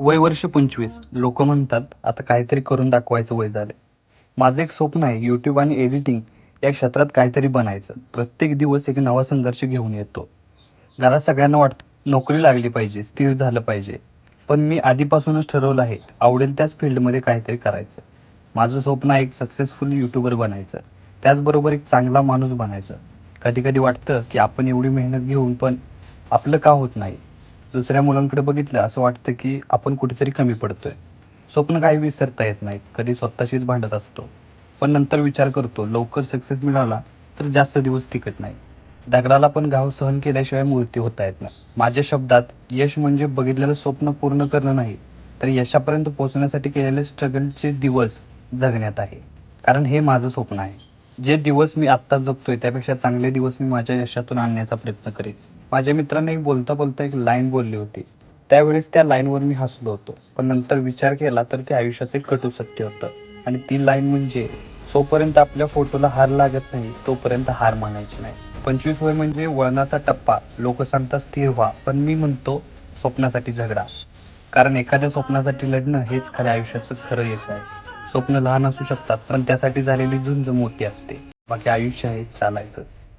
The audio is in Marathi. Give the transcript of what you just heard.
वय वर्ष 25. लोक म्हणतात आता काहीतरी करून दाखवायचं वय झालंय. माझं एक स्वप्न आहे यूट्यूब आणि एडिटिंग या क्षेत्रात काहीतरी बनायचं. प्रत्येक दिवस एक नवा संघर्ष घेऊन येतो. घरात सगळ्यांना वाटतं नोकरी लागली पाहिजे, स्थिर झालं पाहिजे. पण मी आधीपासूनच ठरवलं आहे आवडेल त्याच फील्डमध्ये काहीतरी करायचं. माझं स्वप्न आहे एक सक्सेसफुल यूट्यूबर बनायचं. त्याचबरोबर एक चांगला माणूस बनायचं. कधी कधी वाटतं की आपण एवढी मेहनत घेऊन पण आपलं का होत नाही. दुसऱ्या मुलांकडे बघितलं असं वाटतं की आपण कुठेतरी कमी पडतोय. स्वप्न काही विसरता येत नाहीत, कधी स्वतःशीच भांडत असतो. पण नंतर विचार करतो लवकर सक्सेस मिळाला तर जास्त दिवस टिकत नाही. दगडाला पण घाव सहन केल्याशिवाय मूर्ती होता येत नाही. माझ्या शब्दात यश म्हणजे बघितलेलं स्वप्न पूर्ण करणं नाही, तर यशापर्यंत पोहोचण्यासाठी केलेले स्ट्रगलचे दिवस जगण्यात आहे. कारण हे माझं स्वप्न आहे. जे दिवस मी आत्ता जगतोय त्यापेक्षा चांगले दिवस मी माझ्या यशातून आणण्याचा प्रयत्न करेन. माझ्या मित्राने एक बोलता बोलता एक लाईन बोलली होती. त्यावेळेस त्या लाईनवर मी हसलो होतो. पण नंतर विचार केला तर ते आयुष्याचे कटू सत्य होतं. आणि ती लाईन म्हणजे जोपर्यंत आपल्या फोटोला हार लागत नाही तोपर्यंत हार मानायची नाही. 25 वय म्हणजे वळणाचा टप्पा. लोक सांगतात स्थिर व्हा, पण मी म्हणतो स्वप्नासाठी झगडा. कारण एखाद्या स्वप्नासाठी लढणं हेच खऱ्या आयुष्याचं खरं यश आहे. स्वप्न लहान असू शकतात पण त्यासाठी झालेली झुंज मोठी असते. बाकी आयुष्य आहे चालायचं.